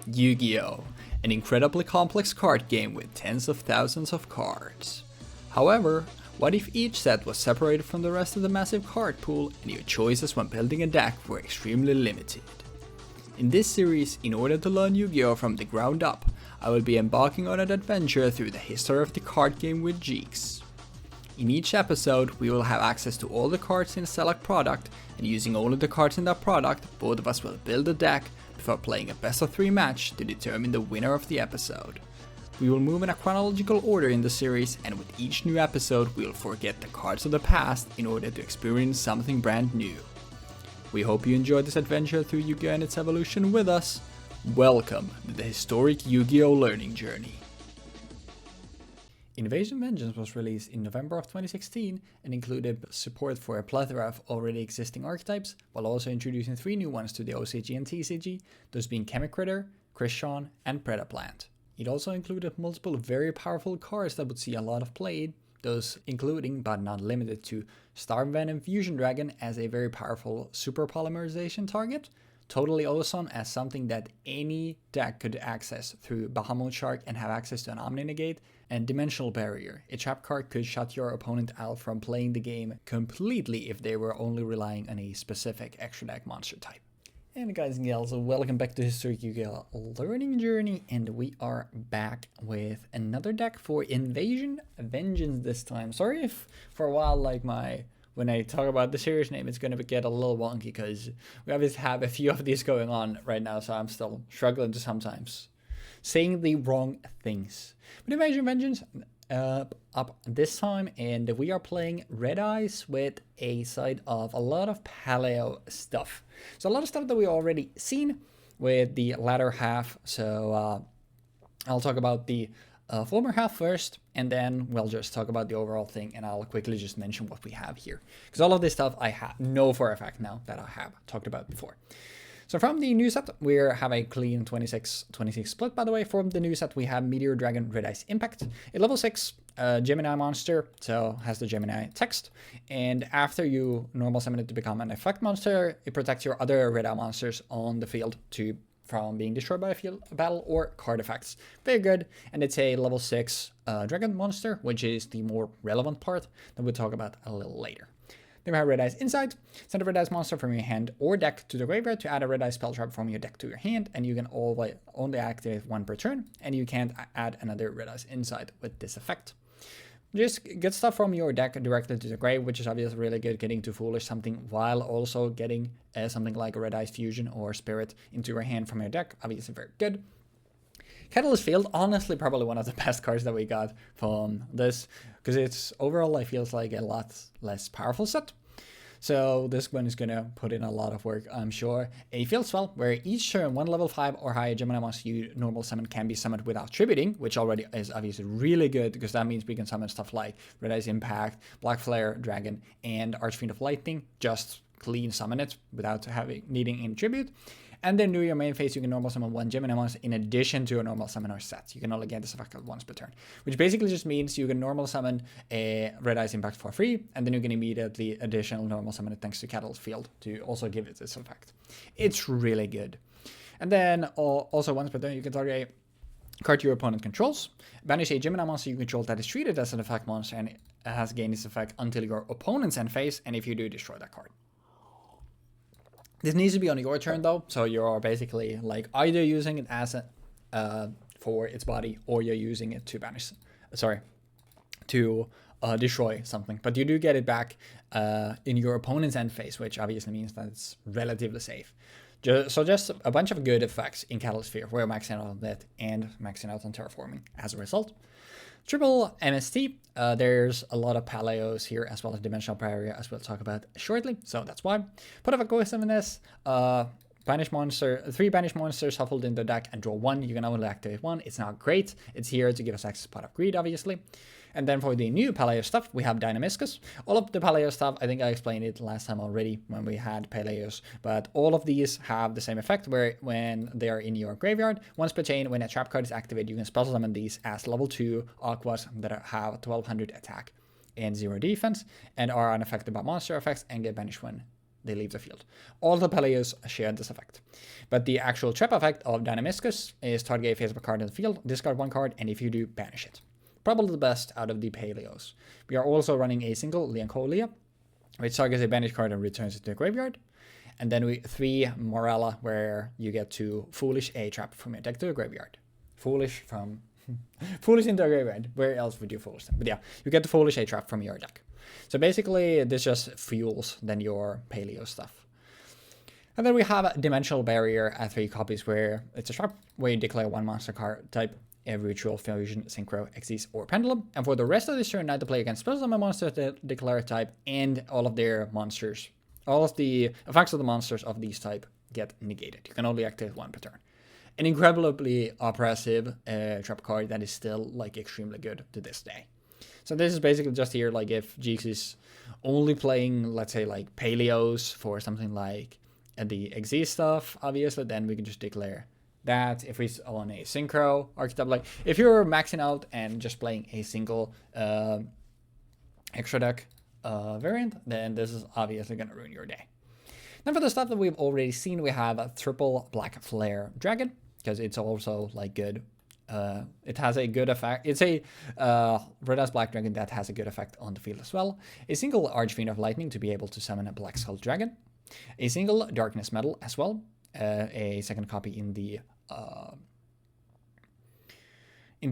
Yu-Gi-Oh! An incredibly complex card game with tens of thousands of cards. However, what if each set was separated from the rest of the massive card pool and your choices when building a deck were extremely limited? In this series, in order to learn Yu-Gi-Oh! From the ground up, I will be embarking on an adventure through the history of the card game with Jeexx. In each episode, we will have access to all the cards in a select product, and using only the cards in that product, both of us will build a deck before playing a best of 3 match to determine the winner of the episode. We will move in a chronological order in the series, and with each new episode we will forget the cards of the past in order to experience something brand new. We hope you enjoyed this adventure through Yu-Gi-Oh! And its evolution with us. Welcome to the historic Yu-Gi-Oh! Learning journey. Invasion Vengeance was released in November of 2016 and included support for a plethora of already existing archetypes, while also introducing 3 new ones to the OCG and TCG, those being Chemic Critter, Krishan, and Predaplant. It also included multiple very powerful cards that would see a lot of play, those including, but not limited to, Starvenom Fusion Dragon as a very powerful super polymerization target, Totally Awesome as something that any deck could access through Bahamut Shark and have access to an Omni Negate, and Dimensional Barrier. A trap card could shut your opponent out from playing the game completely if they were only relying on a specific extra deck monster type. And guys and gals, welcome back to Historic Yu-Gi-Oh! Learning Journey, and we are back with another deck for Invasion Vengeance this time. Sorry if for a while when I talk about the series name, it's going to get a little wonky because we obviously have a few of these going on right now, so I'm still struggling to sometimes saying the wrong things. But Invasion Vengeance up this time, and we are playing Red Eyes with a side of a lot of paleo stuff. So a lot of stuff that we already seen with the latter half. So I'll talk about the former half first, and then we'll just talk about the overall thing, and I'll quickly just mention what we have here, because all of this stuff I know for a fact now that I have talked about before. So from the new set, we have a clean 26-26 split, by the way. From the new set, we have Meteor Dragon Red Eyes Impact, a level 6 Gemini monster, so has the Gemini text. And after you normal summon it to become an effect monster, it protects your other Red Eye monsters on the field from being destroyed by a field battle or card effects. Very good, and it's a level 6 Dragon monster, which is the more relevant part that we'll talk about a little later. Then we have Red Eyes Insight. Send a Red Eyes monster from your hand or deck to the graveyard to add a Red Eyes spell trap from your deck to your hand, and you can only activate 1 per turn, and you can't add another Red Eyes Insight with this effect. Just get stuff from your deck directly to the grave, which is obviously really good, getting to Foolish something while also getting something like a Red Eyes Fusion or Spirit into your hand from your deck. Obviously very good. Catalyst Field, honestly probably one of the best cards that we got from this, because it's overall I feels like a lot less powerful set. So this one is going to put in a lot of work, I'm sure. A Field Spell, where each turn 1 level 5 or higher Gemini monster you normal summon can be summoned without tributing, which already is obviously really good, because that means we can summon stuff like Red Eyes Impact, Black Flare, Dragon, and Archfiend of Lightning. Just clean summon it without needing any tribute. And then during your main phase, you can normal summon 1 Gemini monster in addition to a normal summoner set. You can only get this effect once per turn, which basically just means you can normal summon a Red Eyes Impact for free, and then you can immediately additional normal summon it thanks to Catalyst Field to also give it this effect. It's really good. And then also once per turn, you can target a card your opponent controls, banish a Gemini monster you control that is treated as an effect monster, and it has gained this effect until your opponent's end phase, and if you do, destroy that card. This needs to be on your turn though, so you're basically like either using it as for its body, or you're using it to banish, destroy something. But you do get it back in your opponent's end phase, which obviously means that it's relatively safe. So just a bunch of good effects in Catalyst Sphere. We're maxing out on that and maxing out on Terraforming as a result. Triple MST, there's a lot of paleos here, as well as Dimensional Barrier, as we'll talk about shortly, so that's why. Put up a cohesiveness, banish monster, 3 banished monsters shuffled in the deck and draw 1. You can only activate 1. It's not great. It's here to give us access to Pot of Greed, obviously. And then for the new Paleo stuff, we have Dynamiscus. All of the Paleo stuff, I think I explained it last time already when we had Paleos, but all of these have the same effect, where when they are in your graveyard, once per chain, when a trap card is activated, you can special summon these as level 2 Aquas that have 1200 attack and 0 defense, and are unaffected by monster effects and get banished when they leave the field. All the Peleos share this effect. But the actual trap effect of Dynamiscus is target a face-up card in the field, discard one card, and if you do, banish it. Probably the best out of the Peleos. We are also running a single Leoncolia, which targets a banished card and returns it to the graveyard. And then 3 Morella, where you get to Foolish a trap from your deck to the graveyard. Foolish into a graveyard. Where else would you Foolish them? But yeah, you get the Foolish a trap from your deck. So basically, this just fuels then your Paleo stuff. And then we have a Dimensional Barrier at 3 copies, where it's a trap where you declare 1 monster card type, every Ritual, Fusion, Synchro, Xyz, or Pendulum. And for the rest of this turn, neither play against special summon monsters that declare type, and all of their monsters. All of the effects of the monsters of these type get negated. You can only activate 1 per turn. An incredibly oppressive trap card that is still like extremely good to this day. So this is basically just here, like if Jeexx is only playing, let's say, like Paleos for something like the Xyz stuff, obviously, then we can just declare that. If he's on a Synchro archetype, like if you're maxing out and just playing a single extra deck variant, then this is obviously going to ruin your day. Then for the stuff that we've already seen, we have a triple Black Flare Dragon, because it's also like good. It has a good effect. It's a red-ass Black Dragon that has a good effect on the field as well. A single Archfiend of Lightning to be able to summon a Black Skull Dragon. A single Darkness Metal as well. A second copy in the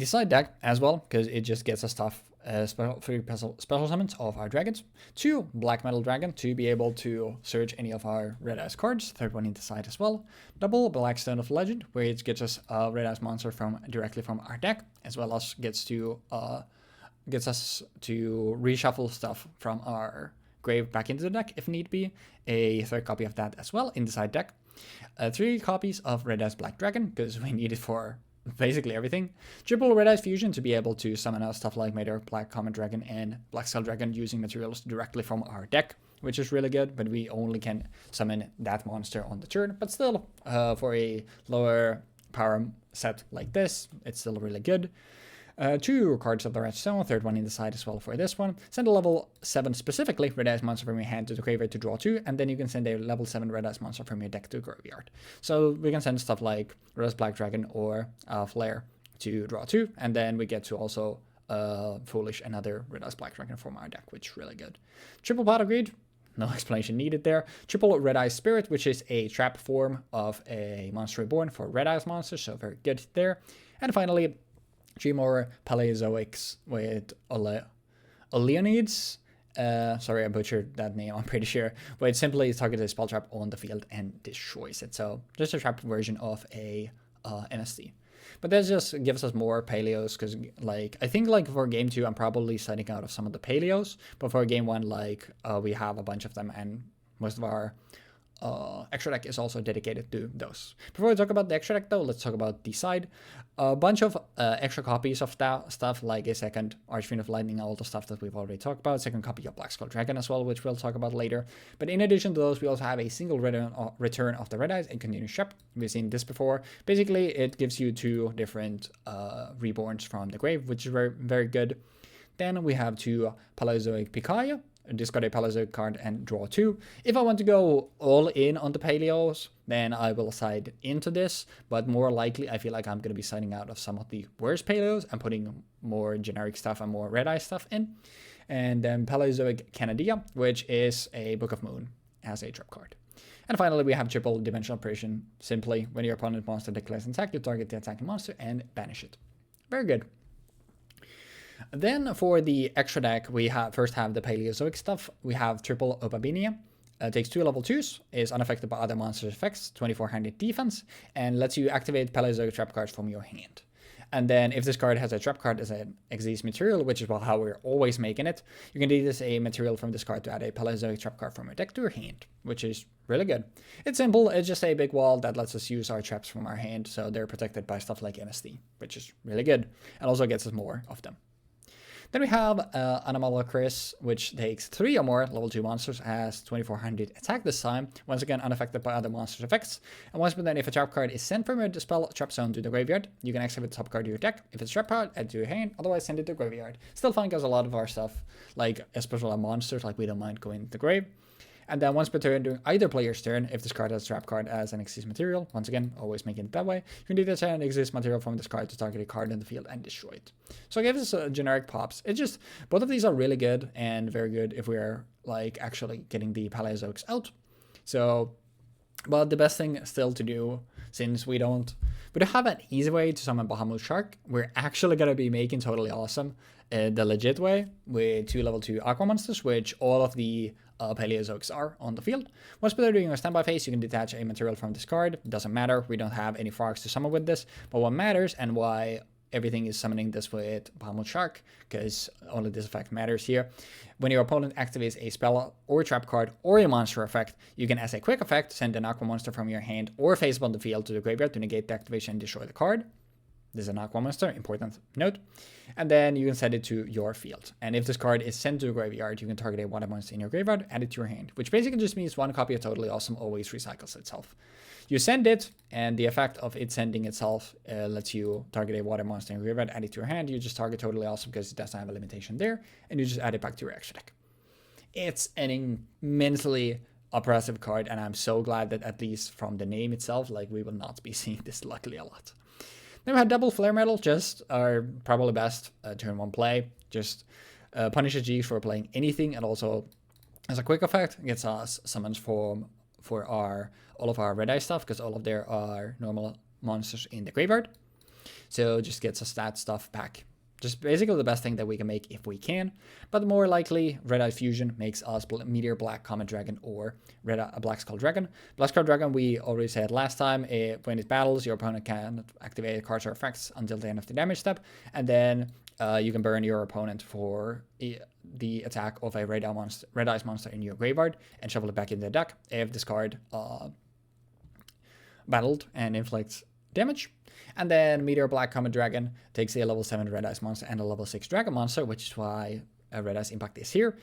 side deck as well, because it just gets us stuff, special summons of our dragons. 2 Black Metal Dragon to be able to search any of our red-ass cards. Third one in the side as well. Double Black Stone of Legend, where it gets us a red-ass monster directly from our deck, as well as gets us to reshuffle stuff from our grave back into the deck if need be. A third copy of that as well in the side deck. 3 copies of red-ass Black Dragon, because we need it for basically everything. Triple Red-Eyes Fusion to be able to summon out stuff like Mater, Black Comet Dragon, and Black Skull Dragon using materials directly from our deck, which is really good, but we only can summon that monster on the turn. But still, for a lower power set like this, it's still really good. 2 cards of the Red Stone, third one in the side as well for this one. Send a level 7 specifically Red-Eyes monster from your hand to the graveyard to draw 2, and then you can send a level 7 Red-Eyes monster from your deck to the graveyard. So we can send stuff like Red-Eyes Black Dragon or Flare to draw 2, and then we get to also Foolish another Red-Eyes Black Dragon from our deck, which is really good. Triple Pot of Greed, no explanation needed there. Triple Red-Eyes Spirit, which is a trap form of a Monster Reborn for Red-Eyes monsters, so very good there. And finally, 3 more Paleozoics with Oleonids. Sorry, I butchered that name, I'm pretty sure. But it simply targets a spell trap on the field and destroys it. So just a trap version of a NST. But that just gives us more Paleos, because like I think like for game 2 I'm probably setting out of some of the Paleos. But for game 1, like we have a bunch of them, and most of our extra deck is also dedicated to those. Before we talk about the extra deck though, let's talk about the side. A bunch of extra copies of that stuff, like a second Archfiend of Lightning, all the stuff that we've already talked about. Second copy of Black Skull Dragon as well, which we'll talk about later. But in addition to those, we also have a single return of the Red Eyes and Continuous Shep. We've seen this before. Basically, it gives you 2 different reborns from the grave, which is very, very good. Then we have 2 Paleozoic Pikaia. Discard a Paleozoic card and draw 2. If I want to go all in on the Paleos, then I will side into this, but more likely I feel like I'm going to be siding out of some of the worst Paleos and putting more generic stuff and more Red-Eye stuff in. And then Paleozoic Canadia, which is a Book of Moon as a trap card. And finally, we have triple Dimensional Operation. Simply, when your opponent monster declares an attack, you target the attacking monster and banish it. Very good. Then for the extra deck, we first have the Paleozoic stuff. We have triple Opabinia. Takes 2 level 2s, is unaffected by other monsters' effects, 2400 defense, and lets you activate Paleozoic trap cards from your hand. And then if this card has a trap card as an Xyz material, which is how we're always making it, you can use a material from this card to add a Paleozoic trap card from your deck to your hand, which is really good. It's simple, it's just a big wall that lets us use our traps from our hand, so they're protected by stuff like MST, which is really good, and also gets us more of them. Then we have Anomalocris, which takes 3 or more level 2 monsters, has 2400 attack this time, once again unaffected by other monsters' effects. And once per turn, if a trap card is sent from your spell trap zone to the graveyard, you can activate the top card to your deck. If it's trap card, add to your hand, otherwise send it to the graveyard. Still fine because a lot of our stuff, like especially our monsters, like we don't mind going to the grave. And then once per turn during either player's turn, if this card has a trap card as an exist material, once again, always making it that way, you can detach an exist material from this card to target a card in the field and destroy it. So I give this a generic pops. It's just, both of these are really good and very good if we're like actually getting the Paleozoics out. So, but the best thing still to do, since we don't have an easy way to summon Bahamut Shark, we're actually going to be making Totally Awesome the legit way with 2 level 2 Aqua Monsters, which all of the Paleozoics are on the field. Once they're doing a standby phase, you can detach a material from this card. It doesn't matter, we don't have any frogs to summon with this, but what matters and why everything is summoning this with Bahamut Shark, because only this effect matters here. When your opponent activates a spell or trap card or a monster effect, you can, as a quick effect, send an Aqua Monster from your hand or face upon the field to the graveyard to negate the activation and destroy the card. This is an Aqua Monster, important note. And then you can send it to your field. And if this card is sent to the graveyard, you can target a water monster in your graveyard, add it to your hand, which basically just means one copy of Totally Awesome always recycles itself. You send it, and the effect of it sending itself lets you target a water monster in your graveyard, add it to your hand. You just target Totally Awesome because it doesn't have a limitation there, and you just add it back to your extra deck. It's an immensely oppressive card, and I'm so glad that at least from the name itself, like we will not be seeing this luckily a lot. Then we had double Flare Metal, just are probably best turn 1 play. Just punishes Jeexx for playing anything, and also as a quick effect gets us summons for all of our red eye stuff, because all of there are normal monsters in the graveyard. So just gets us that stuff back. Just basically the best thing that we can make if we can. But more likely, Red Eye Fusion makes us Meteor Black Comet Dragon or Black Skull Dragon. Black Skull Dragon, we already said last time, when it battles, your opponent can activate cards or effects until the end of the damage step. And then you can burn your opponent for the attack of a Red Eyes monster in your graveyard and shuffle it back in the deck if this card battled and inflicts damage. And then Meteor Black Comet Dragon takes a level 7 Red Eyes monster and a level 6 Dragon monster, which is why a Red Eyes impact is here.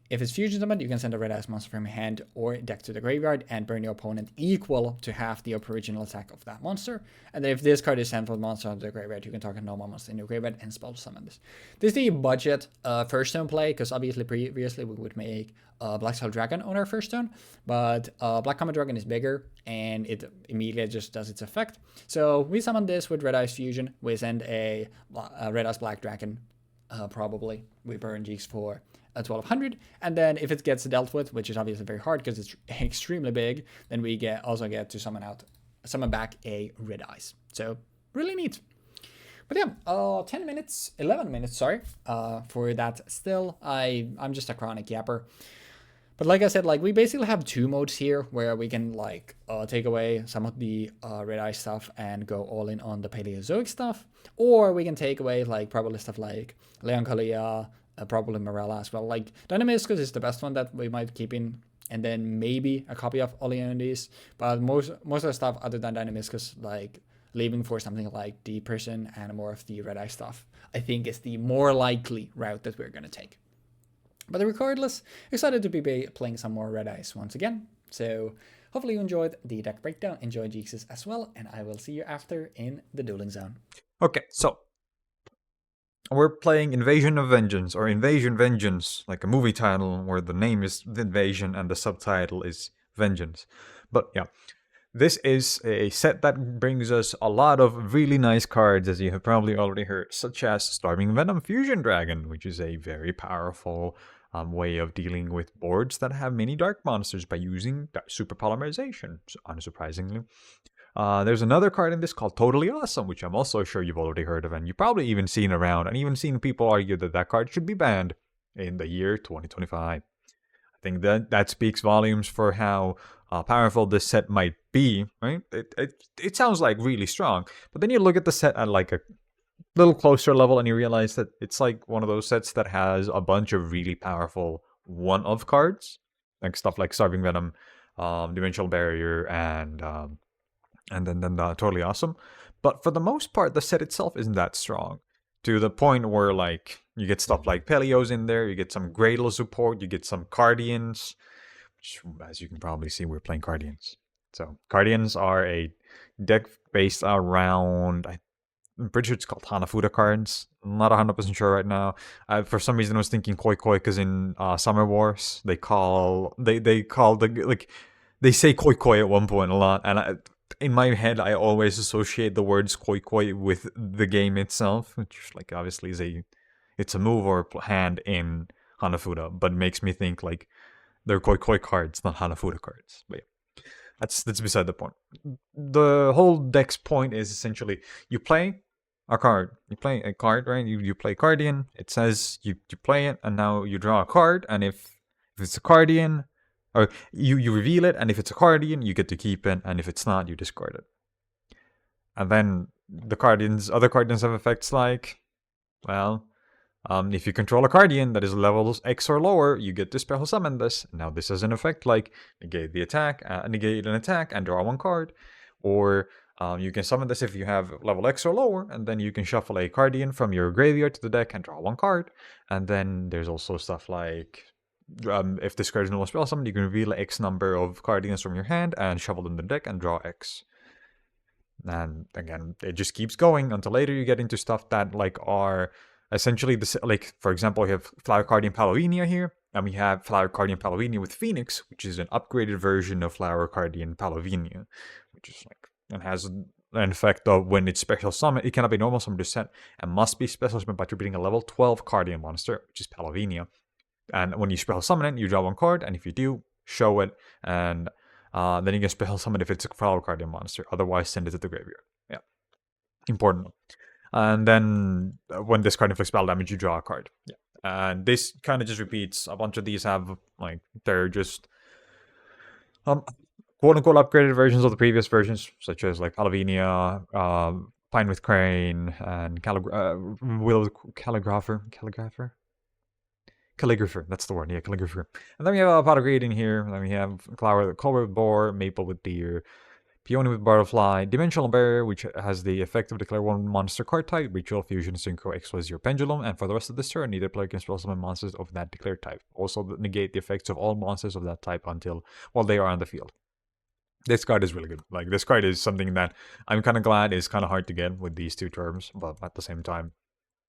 If it's fusion summoned, you can send a Red Eyes monster from your hand or deck to the graveyard and burn your opponent equal to half the original attack of that monster. And then if this card is sent from the monster onto the graveyard, you can target normal monster in your graveyard and spell summon this. This is the budget first turn play, because obviously previously we would make Black Skull Dragon on our first turn, but Black Comet Dragon is bigger and it immediately just does its effect. So we summon this with Red Eyes Fusion. We send a Red Eyes Black Dragon, probably. We burn Jeexx for 1200, and then if it gets dealt with, which is obviously very hard because it's extremely big, then we also get to summon back a Red Eyes. So really neat. But yeah, 11 minutes, sorry, for that. Still, I'm just a chronic yapper. But like I said, like we basically have 2 modes here where we can like take away some of the Red Eye stuff and go all in on the Paleozoic stuff, or we can take away like probably stuff like Leoncolia, probably Morella as well. Like Dynamiscus is the best one that we might keep in, and then maybe a copy of Oleandis. But most of the stuff other than Dynamiscus, like leaving for something like the Prison and more of the Red Eye stuff, I think is the more likely route that we're gonna take. But regardless, excited to be playing some more Red Eyes once again. So hopefully you enjoyed the deck breakdown, enjoy Jeexx as well, and I will see you after in the dueling zone. Okay, so we're playing Invasion of Vengeance, or Invasion Vengeance, like a movie title where the name is The Invasion and the subtitle is Vengeance. But yeah, this is a set that brings us a lot of really nice cards, as you have probably already heard, such as Starving Venom Fusion Dragon, which is a very powerful way of dealing with boards that have many dark monsters by using super polymerization, unsurprisingly. There's another card in this called Totally Awesome, which I'm also sure you've already heard of, and you've probably even seen around, and even seen people argue that that card should be banned in the year 2025. I think that speaks volumes for how powerful this set might be, right? It sounds like really strong, but then you look at the set at like a little closer level and you realize that it's like one of those sets that has a bunch of really powerful one-of cards, like stuff like Starving Venom, Dimensional Barrier, and then Totally Awesome. But for the most part, the set itself isn't that strong, to the point where like you get stuff like Peleos in there, you get some Gradle support, you get some Cardians, which, as you can probably see, we're playing Cardians. So Cardians are a deck based around I'm pretty sure it's called Hanafuda cards. I'm not 100% sure right now. For some reason, I was thinking Koi Koi because in Summer Wars they call they say Koi Koi at one point a lot, and in my head I always associate the words Koi Koi with the game itself, which like obviously is it's a move or hand in Hanafuda, but makes me think like they're Koi Koi cards, not Hanafuda cards. But yeah, that's beside the point. The whole deck's point is essentially you play a card. You play a card, right? You play Cardian. It says you play it, and now you draw a card. And if it's a Cardian, or you reveal it, and if it's a Cardian, you get to keep it, and if it's not, you discard it. And then the other Cardians have effects like, well, if you control a Cardian that is levels X or lower, you get to special summon this. Now this has an effect like negate an attack and draw one card. Or you can summon this if you have level X or lower, and then you can shuffle a Cardian from your graveyard to the deck and draw one card. And then there's also stuff like, if this card is no spell summon, you can reveal X number of Cardians from your hand and shuffle them to the deck and draw X. And again, it just keeps going until later you get into stuff that like are essentially this, like for example, we have Flower Cardian Palovinia here, and we have Flower Cardian Palovinia with Phoenix, which is an upgraded version of Flower Cardian Palovinia, which is like, and has an effect of when it's special summon, it cannot be normal summoned to set and must be special summoned by attributing a level 12 Cardian monster, which is Palovinia. And when you special summon it, you draw one card, and if you do, show it, and then you can special summon if it's a Flower Cardian monster. Otherwise, send it to the graveyard. Yeah, important. And then when this card inflicts battle damage, you draw a card. Yeah, and this kind of just repeats. A bunch of these have like they're just quote unquote upgraded versions of the previous versions, such as like Palavinia, Pine with Crane, and Will Calligrapher, that's the word, yeah, Calligrapher. And then we have a Pot of Greed in here. Then we have Clover with Boar, Maple with Deer, Peony with Butterfly, Dimensional Barrier, which has the effect of declare one monster card type, Ritual Fusion, Synchro, X-Was your Pendulum, and for the rest of this turn, neither player can spell summon monsters of that declared type. Also negate the effects of all monsters of that type until while they are on the field. This card is really good. Like, this card is something that I'm kind of glad is kind of hard to get with these two terms, but at the same time,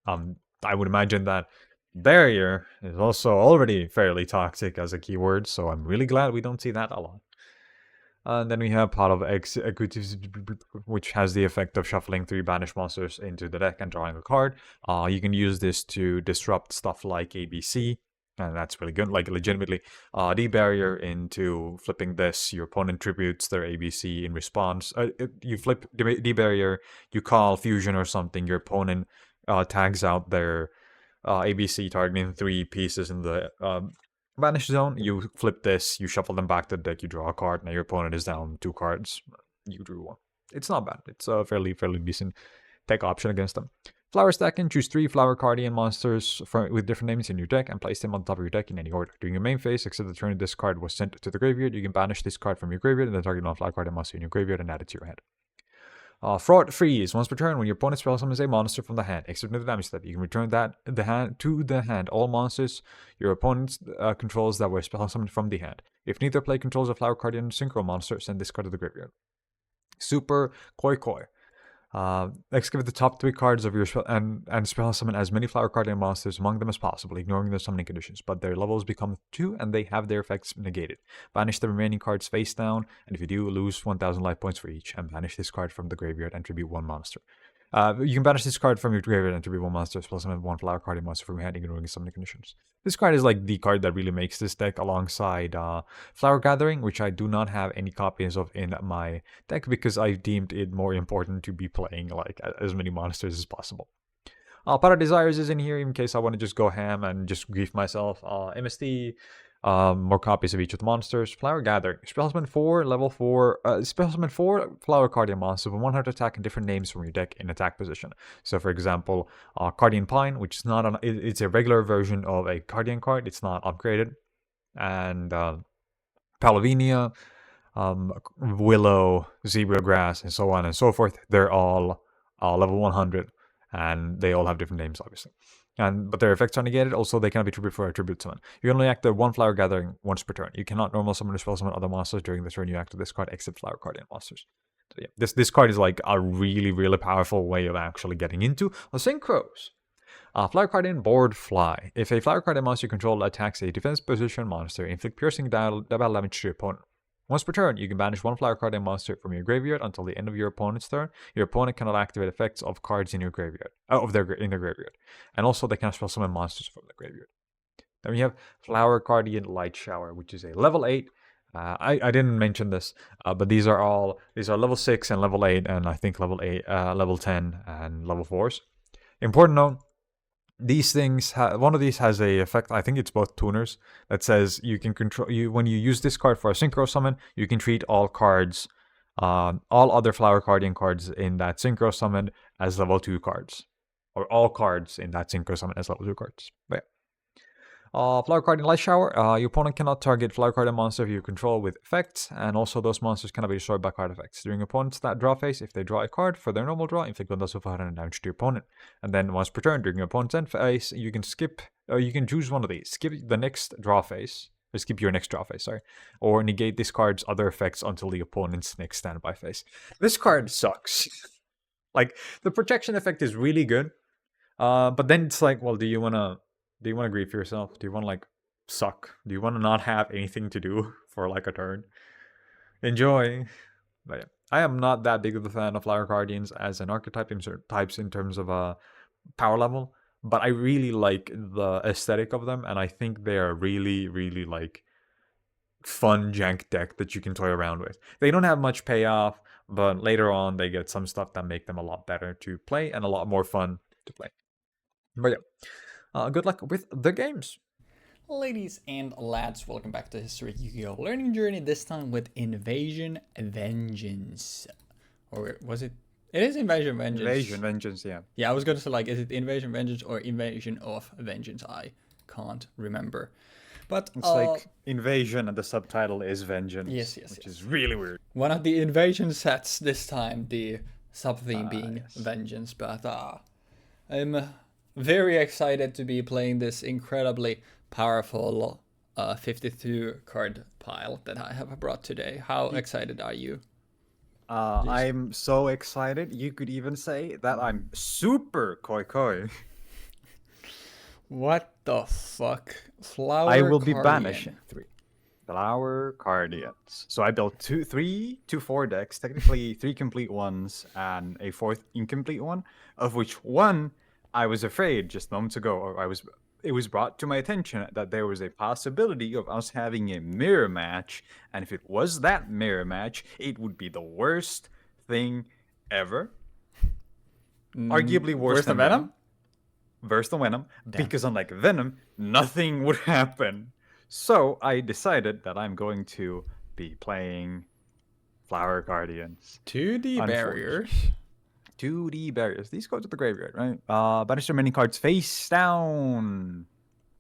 I would imagine that Barrier is also already fairly toxic as a keyword, so I'm really glad we don't see that a lot. And then we have Pot of Executives, which has the effect of shuffling 3 banished monsters into the deck and drawing a card. You can use this to disrupt stuff like ABC, and that's really good. Like, legitimately, D-Barrier into flipping this, your opponent tributes their ABC in response. You flip D-Barrier, you call Fusion or something, your opponent tags out their ABC targeting 3 pieces in the Banish zone. You flip this, you shuffle them back to the deck, you draw a card, now your opponent is down 2 cards. You drew 1. It's not bad. It's a fairly decent tech option against them. Flower stacking, choose 3 Flower Cardian monsters with different names in your deck and place them on top of your deck in any order. During your main phase, except the turn this card was sent to the graveyard, you can banish this card from your graveyard and then target non-Flower Cardian monster in your graveyard and add it to your hand. Fraud Freeze. Once per turn, when your opponent spell summons a monster from the hand, except the damage step, you can return to the hand all monsters your opponent controls that were spell summoned from the hand. If neither player controls a Flower Cardian Synchro monster, send this card to the graveyard. Super Koi Koi. Excavate the top 3 cards of your spell and spell summon as many Flower Cardian monsters among them as possible, ignoring their summoning conditions, but their levels become 2 and they have their effects negated. Banish the remaining cards face down, and if you do, lose 1000 life points for each, and banish this card from the graveyard and tribute 1 monster. You can banish this card from your graveyard and tribute 1 monster, spell summon 1 Flower Cardian monster from your hand, ignoring summoning conditions. This card is like the card that really makes this deck alongside Flower Gathering, which I do not have any copies of in my deck because I deemed it more important to be playing like as many monsters as possible. Pot of Desires is in here in case I want to just go ham and just grief myself. MST, more copies of each of the monsters. Flower Gathering, spell summon 4, level 4, spell summon 4 Flower Cardian monsters with 100 attack and different names from your deck in attack position. So for example, Cardian Pine, which is not it's a regular version of a Cardian card, it's not upgraded. And Palavinia, Willow, Zebra Grass, and so on and so forth. They're all level 100, and they all have different names, obviously. But their effects are negated. Also, they cannot be tribute for a tribute summon. You can only activate 1 Flower Gathering once per turn. You cannot normal summon or spell summon other monsters during the turn you activate this card, except Flower Cardian monsters. yeah, this card is like a really, really powerful way of actually getting into the synchros. Flower Cardian Board Fly. If a Flower Cardian monster you control attacks a defense position monster, inflict piercing battle damage to your opponent. Once per turn, you can banish one Flower Cardian monster from your graveyard until the end of your opponent's turn. Your opponent cannot activate effects of cards in your graveyard, in their graveyard, and also they can spell summon monsters from the graveyard. Then we have Flower Guardian Light Shower, which is a level 8. I didn't mention this, but these are level 6 and level 8, and I think level 8, level 10, and level 4s. Important note: these things, one of these has a effect. I think it's both tuners that says you can control you when you use this card for a synchro summon. You can treat all cards, all other Flower Guardian cards in that synchro summon as level 2 cards, or all cards in that synchro summon as level 2 cards. But yeah. Flower Card in Light Shower. Your opponent cannot target Flower Card and monster you control with effects, and also those monsters cannot be destroyed by card effects. During your opponent's draw phase, if they draw a card for their normal draw, inflict 1,500 damage to your opponent. And then once per turn, during your opponent's end phase, you can you can choose one of these. Skip the next draw phase, or skip your next draw phase, sorry, or negate this card's other effects until the opponent's next standby phase. This card sucks. Like, the protection effect is really good, but then it's like, well, do you want to grieve yourself? Do you want to, like, suck? Do you want to not have anything to do for, like, a turn? Enjoy. But yeah, I am not that big of a fan of Flower Guardians as an archetype in terms of power level, but I really like the aesthetic of them, and I think they are really, really, like, fun jank deck that you can toy around with. They don't have much payoff, but later on they get some stuff that make them a lot better to play and a lot more fun to play. But yeah. Good luck with the games. Ladies and lads, welcome back to History Yu-Gi-Oh! Learning Journey, this time with Invasion Vengeance. Or was it? It is Invasion Vengeance. Invasion Vengeance, yeah. Yeah, I was going to say, like, is it Invasion Vengeance or Invasion of Vengeance? I can't remember. But it's like Invasion and the subtitle is Vengeance. Yes. Which is really weird. One of the Invasion sets this time, the sub-theme being Vengeance, but I'm very excited to be playing this incredibly powerful 52 card pile that I have brought today. How excited are you? I'm so excited. You could even say that I'm super koi. What the fuck? Flower I will Cardian. be banishing 3 Flower Cardians. So I built 3 to 4 decks, technically 3 complete ones and a 4th incomplete one, of which one I was afraid just moments ago, or it was brought to my attention that there was a possibility of us having a mirror match, and if it was that mirror match, it would be the worst thing ever. Arguably worse than Venom. Worse than Venom, because unlike Venom, nothing would happen. So I decided that I'm going to be playing Flower Guardians. 2D barriers. 2D barriers. These go to the graveyard, right? Banish your many cards face down.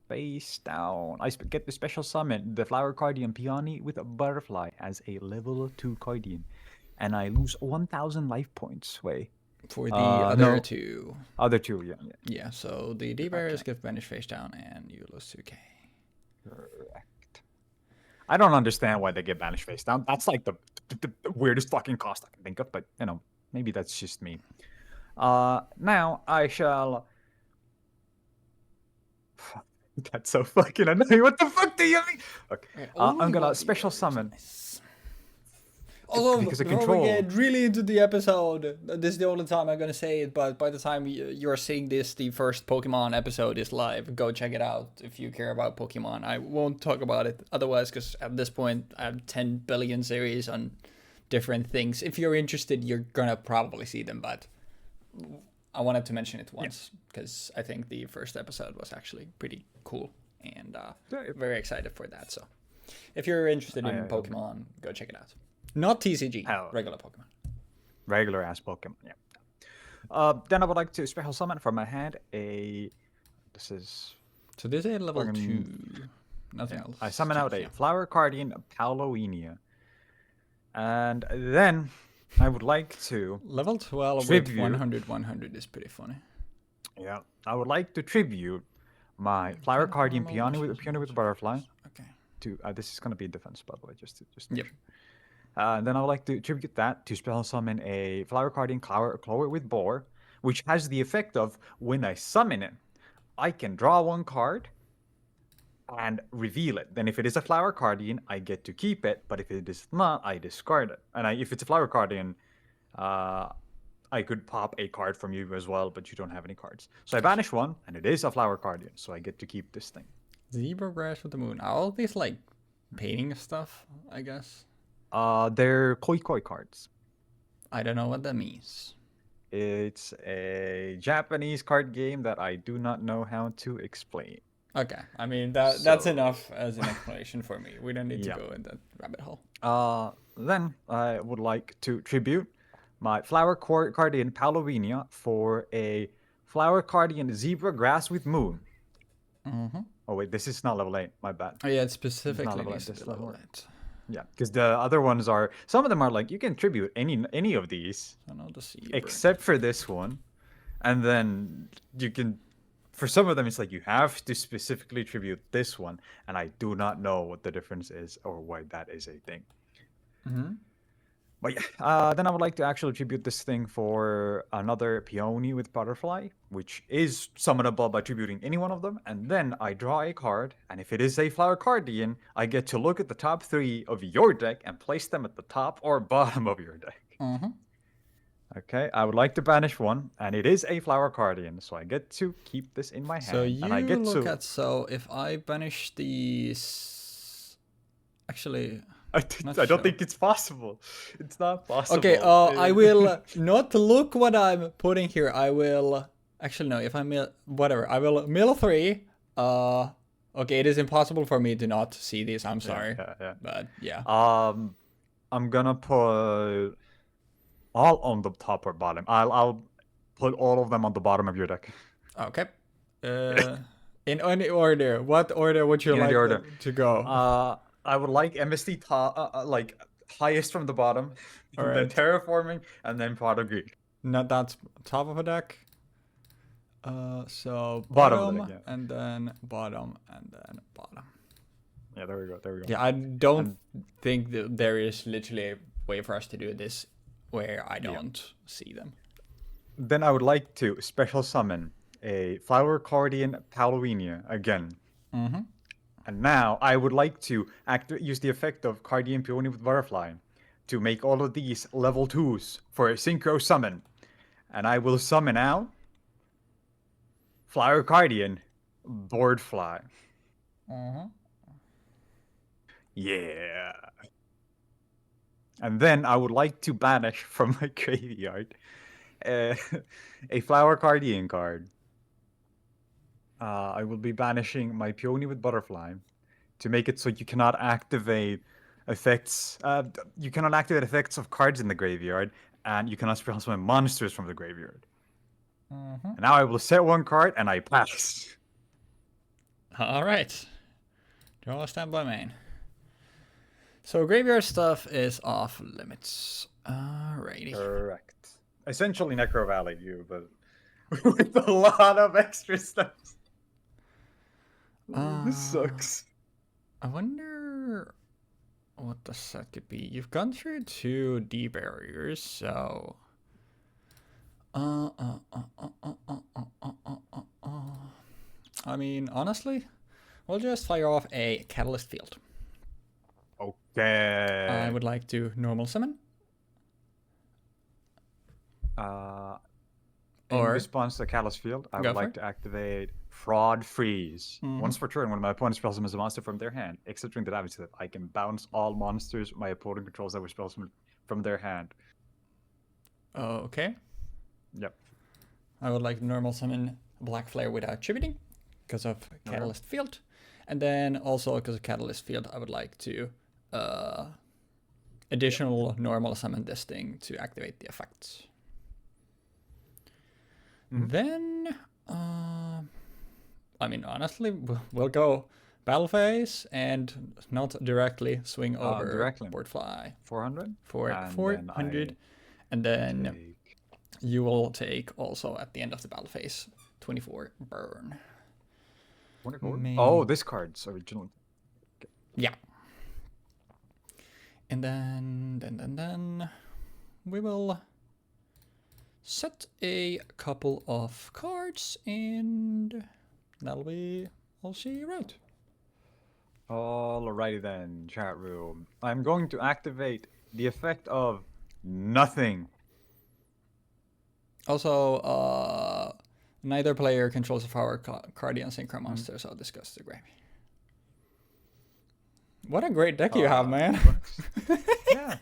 Face down. I get the special summon, the Flower Cardian Peony with a Butterfly as a level 2 Cardian. And I lose 1,000 life points. Wait. For the other two. Other two, yeah. Yeah, so the D barriers get banished face down and you lose 2k. Correct. I don't understand why they get banished face down. That's like the weirdest fucking cost I can think of, but you know. Maybe that's just me. Now I shall... That's so fucking annoying. What the fuck do you mean? Okay. I'm gonna special summon. Also, before we get really into the episode, this is the only time I'm gonna say it, but by the time you're seeing this, the first Pokemon episode is live. Go check it out if you care about Pokemon. I won't talk about it otherwise, because at this point I have 10 billion series on different things. If you're interested, you're gonna probably see them, but I wanted to mention it once because I think the first episode was actually pretty cool, and very excited for that. So if you're interested in Pokemon, go check it out. Not TCG, regular Pokemon. Regular ass Pokemon, yeah. Then I would like to special summon from my hand this is a level 2. Nothing else. I summon out a Flower Cardian Pauloenia. And then I would like to level 12 with 100 is pretty funny. Yeah, I would like to tribute my Flower Cardian Peony with a Butterfly. Okay. To this is gonna be defense, by the way, just. Yep. Then I would like to tribute that to special summon a Flower Cardian Clower with Boar, which has the effect of when I summon it, I can draw one card and reveal it. Then if it is a Flower Cardian, I get to keep it, but if it is not, I discard it. And if it's a Flower Cardian, I could pop a card from you as well, but you don't have any cards. So I banish one, and it is a Flower Cardian, so I get to keep this thing. Zebra grass with the moon. All these like painting stuff, I guess. They're Koi cards. I don't know what that means. It's a Japanese card game that I do not know how to explain. Okay, I mean that's enough as an explanation for me. We don't need to go in that rabbit hole. Then I would like to tribute my Flower Cardian Pallowinia for a Flower Cardian Zebra Grass with Moon. Mm-hmm. Oh wait, this is not level 8. My bad. Oh yeah, it's specifically needs to be level 8. Yeah, because the other ones are, some of them are like you can tribute any of these, except for this one, and then you can. For some of them, it's like you have to specifically tribute this one, and I do not know what the difference is or why that is a thing. Mm-hmm. But yeah, then I would like to actually tribute this thing for another Peony with Butterfly, which is summonable by tributing any one of them, and then I draw a card, and if it is a Flower Cardian, I get to look at the top 3 of your deck and place them at the top or bottom of your deck. Mm-hmm. Okay, I would like to banish one, and it is a Flower Cardian, so I get to keep this in my hand. So you and I get look at, so if I banish these... Actually... I don't think it's possible. It's not possible. Okay, I will not look what I'm putting here. I will... Actually, no, if I mill... Whatever, I will mill 3. Okay, it is impossible for me to not see these, I'm sorry. Yeah. But, yeah. I'm gonna put... all on the top or bottom. I'll put all of them on the bottom of your deck. Okay. In any order. What order would you like to go? I would like MST top, like highest from the bottom, and then terraforming, and then pot of green. Not that's top of a deck. So bottom of the deck, and then bottom, and then bottom. Yeah, there we go. Yeah, I don't think that there is literally a way for us to do this where I don't see them. Then I would like to special summon a Flower Cardian Pallowinia again. Mm-hmm. And now I would like to use the effect of Cardian Peony with Butterfly to make all of these level 2s for a Synchro Summon. And I will summon out Flower Cardian Boardfly. Mm-hmm. Yeah. And then I would like to banish from my graveyard a Flower Cardian card. I will be banishing my Peony with Butterfly to make it so you cannot activate effects. You cannot activate effects of cards in the graveyard, and you cannot special summon monsters from the graveyard. Mm-hmm. And now I will set one card, and I pass. All right. Draw a standby main. So graveyard stuff is off limits. Alrighty. Correct. Essentially Necro Valley you, but with a lot of extra stuff. This sucks. I wonder what the set could be. You've gone through 2 D barriers, so... I mean, honestly, we'll just fire off a Catalyst Field. Okay. I would like to normal summon. In response to Catalyst Field, I would like to activate Fraud Freeze. Mm-hmm. Once per turn, when my opponent spell summons a monster from their hand, except during the damage step, I can bounce all monsters my opponent controls that were spell summoned from their hand. Okay. Yep. I would like to normal summon Black Flare without tributing because of Catalyst Field. And then also because of Catalyst Field, I would like to additional normal summon this thing to activate the effects. Mm-hmm. Then, I mean, honestly, we'll go battle phase and not directly swing over board fly. 400? For 400. And then you will take also at the end of the battle phase 24 burn. 24? Oh, this card's original. Yeah. And then we will set a couple of cards, and that'll be all she wrote. Alrighty then, chat room. I'm going to activate the effect of nothing. Also, neither player controls of our Cardian Synchro monster, so this goes to Grammy. What a great deck you have, man. Yeah.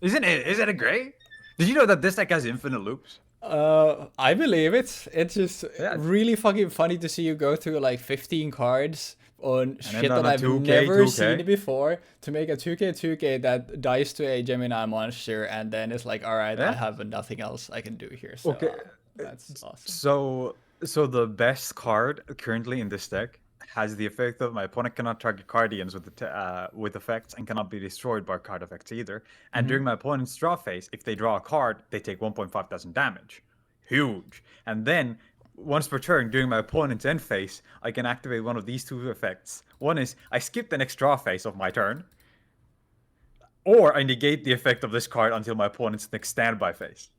Isn't it great? Did you know that this deck has infinite loops? I believe it. It's just really fucking funny to see you go through like 15 cards on shit that I've 2K, never 2K. seen before to make a 2K that dies to a Gemini monster, and then it's like, alright, I have nothing else I can do here. So Okay. that's awesome. So the best card currently in this deck has the effect of my opponent cannot target Cardians with effects and cannot be destroyed by card effects either. And during my opponent's draw phase, if they draw a card, they take 1,500 damage. Huge. And then once per turn during my opponent's end phase, I can activate one of these two effects. One is I skip the next draw phase of my turn, or I negate the effect of this card until my opponent's next standby phase.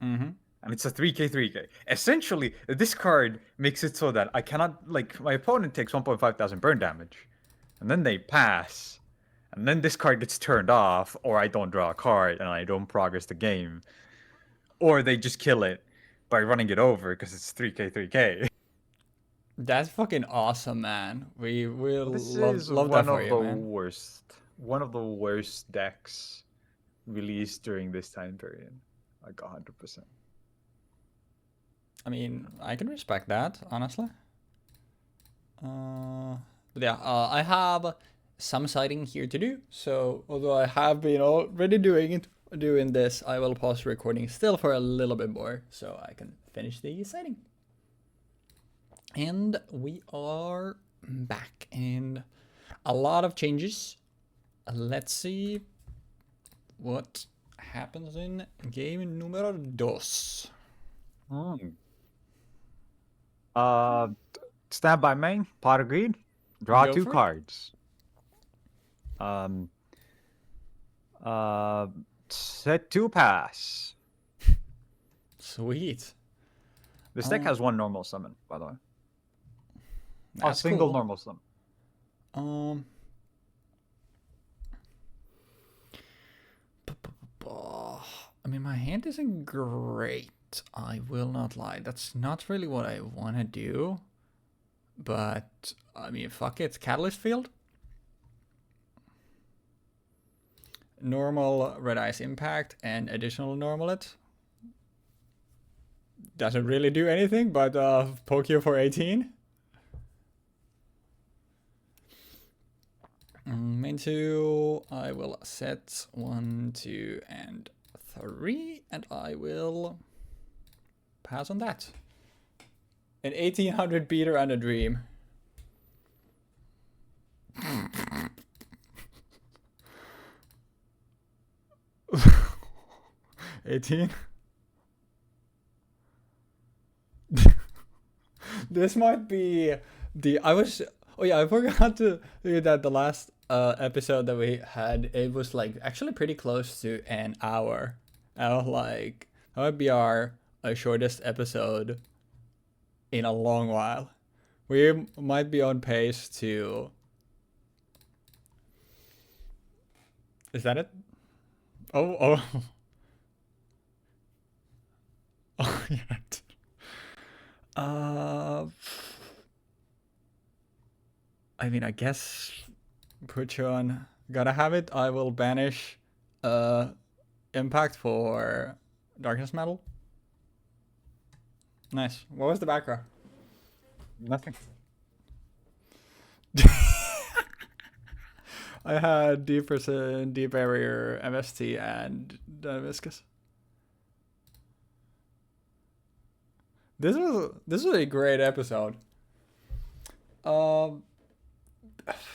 And it's a 3k, 3k. Essentially, this card makes it so that I cannot, like, my opponent takes 1,500 burn damage, and then they pass, and then this card gets turned off, or I don't draw a card and I don't progress the game, or they just kill it by running it over because it's 3k, 3k. That's fucking awesome, man. We will love one that for of you, the man. one of the worst decks released during this time period, like 100%. I mean, I can respect that, honestly. But yeah, I have some citing here to do. So although I have been already doing this, I will pause the recording still for a little bit more so I can finish the citing. And we are back, and a lot of changes. Let's see what happens in game numero dos. Stand by main, pot agreed. Draw Go 2 for it. cards. Set 2 pass. Sweet. This deck has 1 normal summon, by the way. A That's single cool. normal summon. I mean, my hand isn't great. I will not lie. That's not really what I want to do. But, I mean, fuck it. Catalyst field. Normal Red Ice Impact and additional normal it. Doesn't really do anything, but poke you for 18. Main 2, I will set 1, 2, and 3, and I will pass on that. An 1800 beater and a dream. $18. This might be the oh yeah, I forgot to do that the last episode that we had. It was like actually pretty close to an hour. I was like, that might be our shortest episode in a long while. We might be on pace to. Is that it? Oh. Oh yeah. I mean, I guess put you on. Gotta have it. I will banish impact for darkness metal. Nice. What was the background? Nothing. I had deep percent, deep barrier, MST, and Viscous. This was a great episode.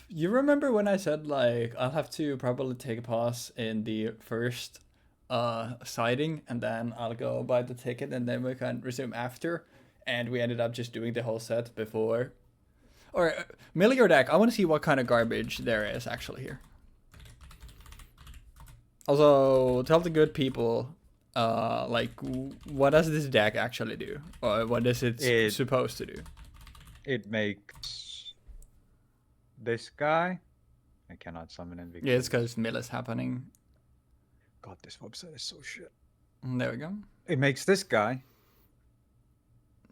You remember when I said like I'll have to probably take a pause in the first sighting, and then I'll go buy the ticket, and then we can resume after. And we ended up just doing the whole set before. Or mill your deck. I want to see what kind of garbage there is actually here. Also, tell the good people, like, what does this deck actually do? Or what is it supposed to do? It makes this guy. I cannot summon him because... Yeah, it's because mill is happening. God, this website is so shit. There we go. It makes this guy.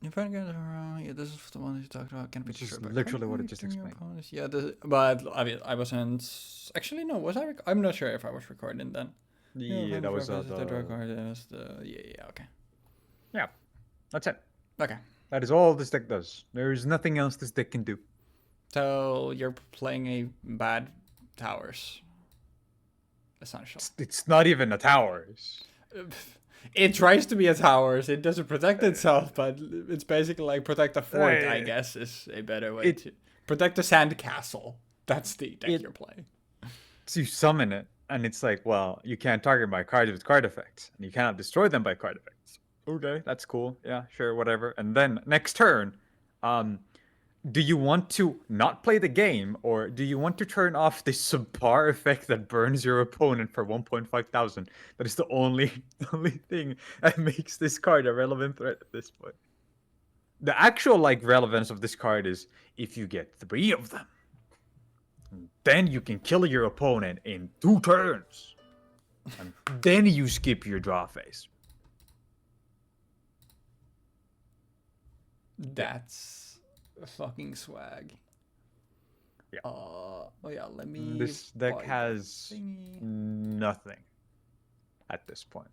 If I get around, yeah, this is the one you talked about. Can be just literally what it just explained. Yeah, but I mean, I wasn't. Actually, no. Was I? I'm not sure if I was recording then. Yeah, that was the draw card. Yeah. Okay. Yeah, that's it. Okay. That is all this deck does. There's nothing else this deck can do. So you're playing a bad towers. Essential. It's not even a towers. It tries to be a towers. It doesn't protect itself, but it's basically like protect a fort, I guess, is a better way to protect the sand castle. That's the deck you're playing. So you summon it, and it's like, well, you can't target my cards with card effects, and you cannot destroy them by card effects. Okay, that's cool. Yeah, sure, whatever. And then next turn, do you want to not play the game, or do you want to turn off this subpar effect that burns your opponent for 1.5 thousand? That is the only thing that makes this card a relevant threat at this point. The actual like relevance of this card is if you get 3 of them, then you can kill your opponent in 2 turns, and then you skip your draw phase. That's fucking swag. Yeah. Oh yeah, let me. This deck has nothing at this point.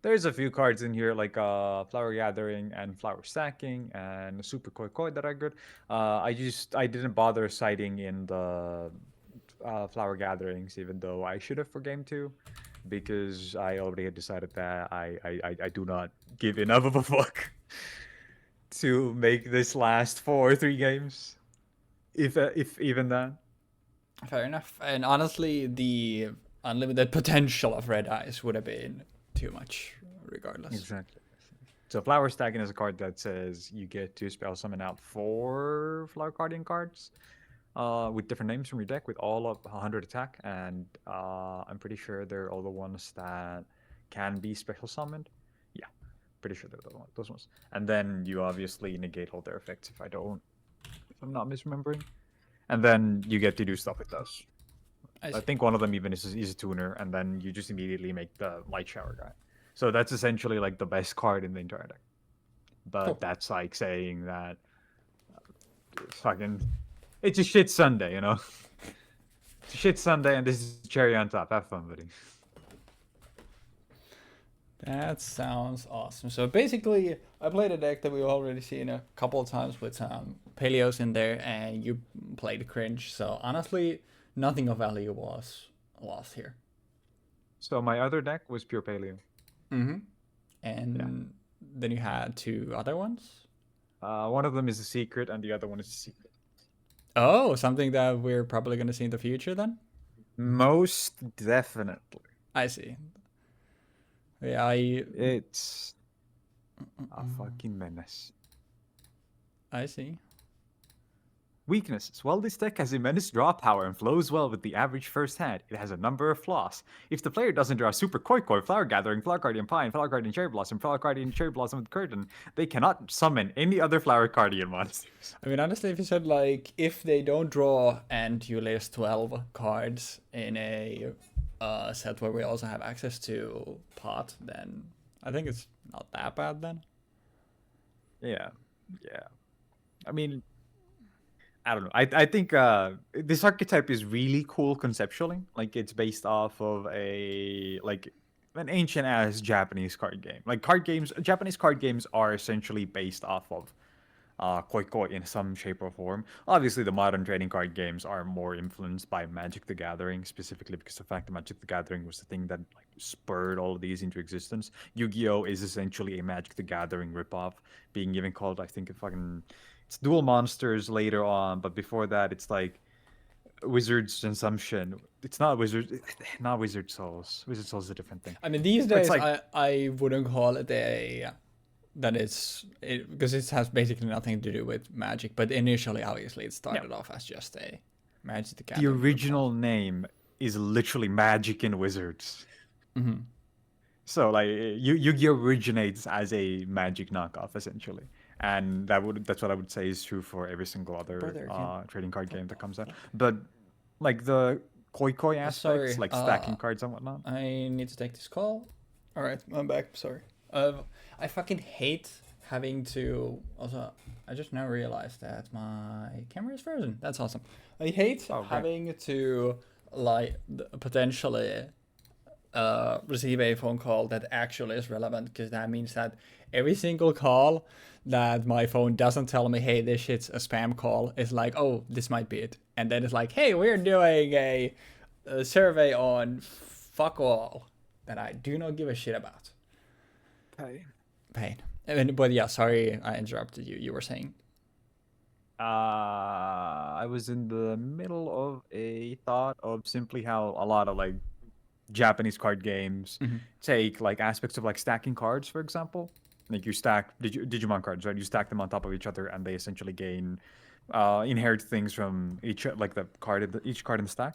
There's a few cards in here like Flower Gathering and Flower Stacking and Super Koi Koi that are good. I didn't bother citing in the Flower Gatherings, even though I should have for game 2, because I already had decided that I do not give enough of a fuck to make this last 4 or 3 games, if even that. Fair enough. And honestly, the unlimited potential of Red Eyes would have been too much, regardless. Exactly. So Flower Stacking is a card that says you get to spell summon out 4 Flower Guardian cards with different names from your deck with all of 100 attack, and I'm pretty sure they're all the ones that can be special summoned. Yeah, pretty sure they're those ones. And then you obviously negate all their effects if I'm not misremembering. And then you get to do stuff it does. I think one of them even is a tuner, and then you just immediately make the Light Shower guy. So that's essentially like the best card in the entire deck. But that's like saying that it's a shit Sunday, you know? It's a shit Sunday, and this is cherry on top. Have fun, buddy. That sounds awesome. So basically, I played a deck that we've already seen a couple of times with Paleos in there, and you played cringe. So honestly, nothing of value was lost here. So my other deck was pure Paleo. Mm-hmm. And then you had 2 other ones? One of them is a secret, and the other one is a secret. Oh, something that we're probably going to see in the future then? Most definitely. I see. Yeah, it's a fucking menace. I see. Weaknesses. While this deck has immense draw power and flows well with the average first hand, it has a number of flaws. If the player doesn't draw Super Koi Koi, Flower Gathering, Flower Guardian Pine, Flower Guardian Cherry Blossom, Flower Guardian Cherry Blossom with Curtain, they cannot summon any other Flower Guardian monsters. I mean, honestly, if you said, like, if they don't draw and you list 12 cards in a set where we also have access to pot, then I think it's not that bad then. Yeah. I mean, I don't know. I think this archetype is really cool conceptually. Like, it's based off of an ancient ass Japanese card game. Like, Japanese card games are essentially based off of Koi Koi in some shape or form. Obviously, the modern trading card games are more influenced by Magic the Gathering, specifically because the fact that Magic the Gathering was the thing that like spurred all of these into existence. Yu-Gi-Oh! Is essentially a Magic the Gathering ripoff, being even called, I think, it's Duel Monsters later on, but before that, it's like Wizard's Consumption. It's not not Wizard Souls. Wizard Souls is a different thing. I mean, these days, like, I wouldn't call it a that because it has basically nothing to do with magic. But initially, obviously, it started off as just a Magic the Gathering. The original name is literally Magic and Wizards. Mm-hmm. So like Yu-Gi-Oh originates as a Magic knockoff essentially, and that's what I would say is true for every single other trading card game that comes out. But like the koi aspects, like stacking cards and whatnot. I need to take this call. All right, I'm back. Sorry. I fucking hate having to. Also, I just now realized that my camera is frozen. That's awesome. I hate having to like potentially receive a phone call that actually is relevant, because that means that every single call that my phone doesn't tell me, hey, this shit's a spam call, is like, oh, this might be it. And then it's like, hey, we're doing a survey on fuck all that I do not give a shit about. Pain. But yeah, sorry I interrupted you. You were saying? I was in the middle of a thought of simply how a lot of like Japanese card games take like aspects of like stacking cards, for example. Like you stack Digimon cards, right? You stack them on top of each other, and they essentially gain inherit things from each like the card each card in the stack.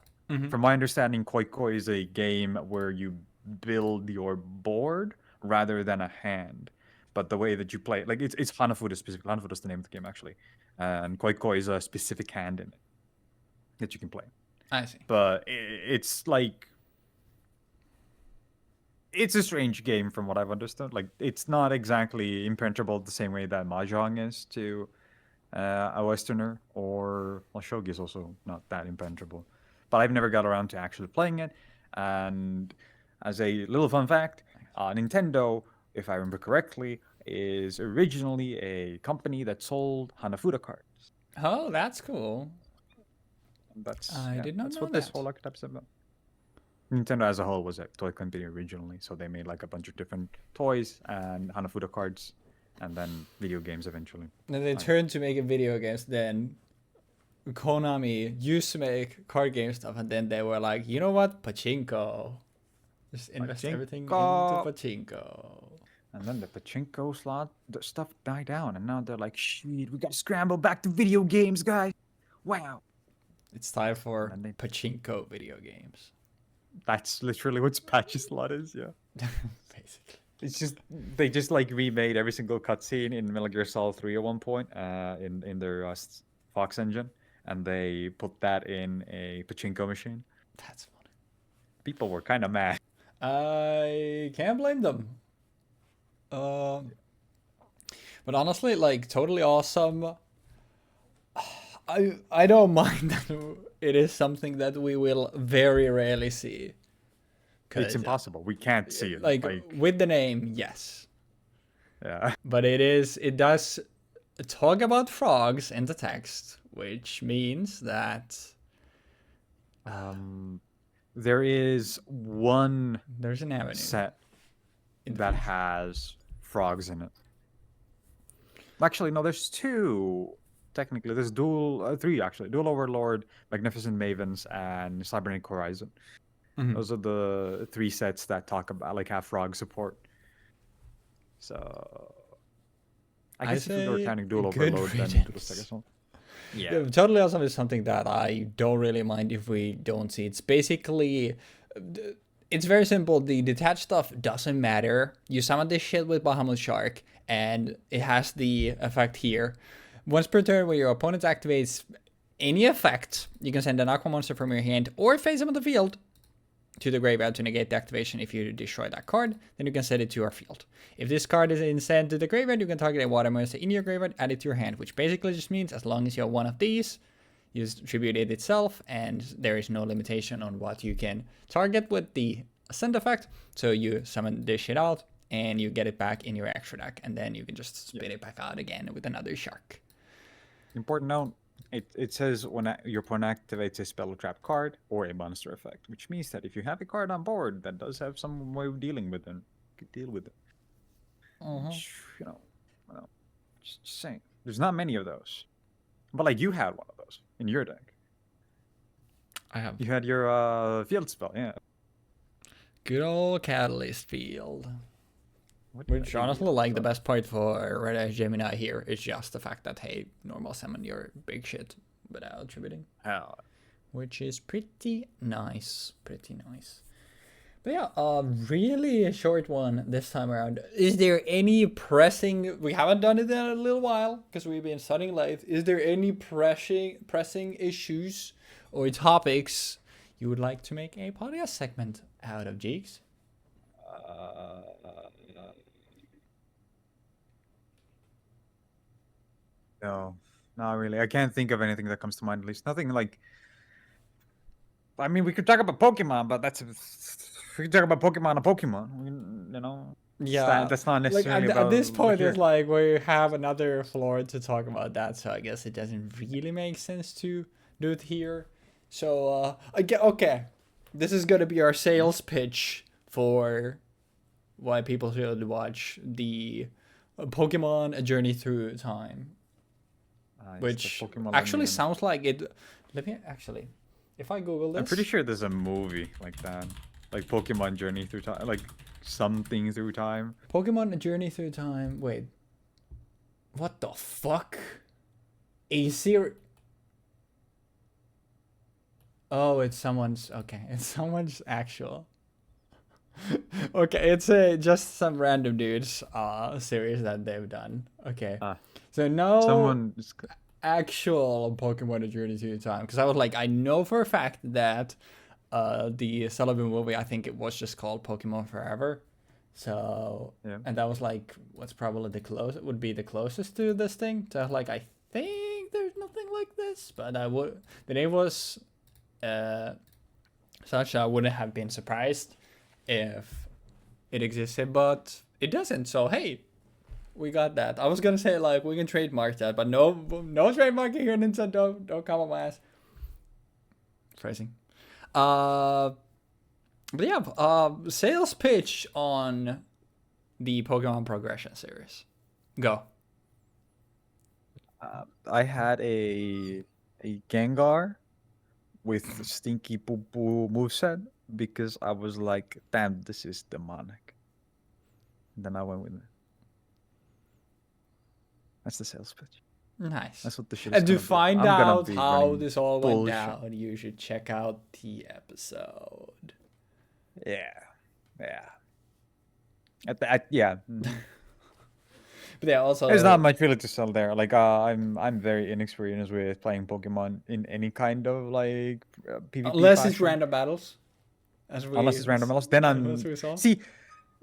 From my understanding, Koi is a game where you build your board rather than a hand. But the way that you play, like it's Hanafuda specific. Hanafuda is the name of the game actually, and Koi is a specific hand in it that you can play. I see. But it's like it's a strange game from what I've understood. Like it's not exactly impenetrable the same way that Mahjong is to a Westerner, or well, Shogi is also not that impenetrable. But I've never got around to actually playing it. And as a little fun fact, Nintendo, if I remember correctly, is originally a company that sold Hanafuda cards. Oh, that's cool. I did not know what this whole archetype is about. Nintendo as a whole was a toy company originally, so they made like a bunch of different toys and Hanafuda cards, and then video games eventually. Then they turned to making video games. Then Konami used to make card game stuff, and then they were like, you know what, pachinko. Just invest everything into pachinko. And then the pachinko stuff died down, and now they're like, shit, we gotta scramble back to video games, guys. Wow. It's time for pachinko video games. That's literally what Patchy Slot is, yeah. Basically. It's just they just like remade every single cutscene in Metal Gear Solid 3 at one point, in their Fox engine, and they put that in a pachinko machine. That's funny. People were kind of mad. I can't blame them. But honestly, like totally awesome. I don't mind that it is something that we will very rarely see. It's impossible. We can't see it. Like with the name, yes. Yeah. But it does talk about frogs in the text, which means that there is there's an avenue set that has frogs in it. Actually, no, there's two. Technically, there's three actually. Duel Overlord, Magnificent Mavens, and Cybernetic Horizon. Those are the three sets that talk about like have frog support. So I guess if we were counting Duel Overlord, then it was second one. Yeah, Totally Awesome is something that I don't really mind if we don't see. It's basically, it's very simple. The detached stuff doesn't matter. You summon this shit with Bahamut Shark, and it has the effect here. Once per turn, when your opponent activates any effect, you can send an Aqua monster from your hand or face him on the field to the graveyard to negate the activation. If you destroy that card, then you can send it to your field. If this card is sent to the graveyard, you can target a water monster in your graveyard, add it to your hand, which basically just means as long as you have one of these, you distribute it itself, and there is no limitation on what you can target with the send effect. So you summon this shit out, and you get it back in your extra deck, and then you can just spit it back out again with another shark. Important note, it says when your opponent activates a spell or trap card or a monster effect, which means that if you have a card on board that does have some way of dealing with it, you could deal with it. Which, you know, just saying. There's not many of those. But like you had one of those in your deck. I have. You had your field spell, yeah. Good old Catalyst Field. Which honestly, like the best part for Red Eyes Gemini here is just the fact that hey, normal summon your big shit without attributing, which is pretty nice, pretty nice. But yeah, really a short one this time around. Is there any pressing? We haven't done it in a little while because we've been studying late. Is there any pressing issues or topics you would like to make a podcast segment out of, Jeexx? No, not really. I can't think of anything that comes to mind. At least nothing like. I mean, we could talk about Pokemon, but we could talk about Pokemon. A Pokemon, you know. Yeah, that's not necessarily like at this point, here. it's like we have another floor to talk about that, so I guess it doesn't really make sense to do it here. So okay, this is gonna be our sales pitch for why people should watch the Pokemon: A Journey Through Time, which actually sounds like it. Let me actually, if I Google this, I'm pretty sure there's a movie like that, like Pokemon Journey Through Time, like something through time. Pokemon: A Journey Through Time. Wait, what the fuck? A series. Oh, it's someone's. Okay, it's someone's actual. Okay, it's just some random dudes series that they've done. Okay, so no actual Pokemon: A Journey Through Time, because I was like, I know for a fact that the Sullivan movie, I think it was just called Pokemon Forever. So yeah. And that was like what's probably the closest to this thing. So I was like, I think there's nothing like this, but the name was such I wouldn't have been surprised if it existed, but it doesn't. So hey, we got that. I was gonna say like we can trademark that, but no trademarking here, Nintendo. Don't come on my ass. Phrasing. But yeah, sales pitch on the Pokemon Progression series. Go. I had a Gengar with stinky poo poo moveset because I was like, damn, this is demonic. And then I went with it. That's the sales pitch. Nice. That's what the shit is. And to find out how this all went down, you should check out the episode. Yeah. Yeah. But yeah, also there's not much really to sell there. Like I'm very inexperienced with playing Pokemon in any kind of like PvP. Unless it's random battles. Unless it's random battles, then I'm see.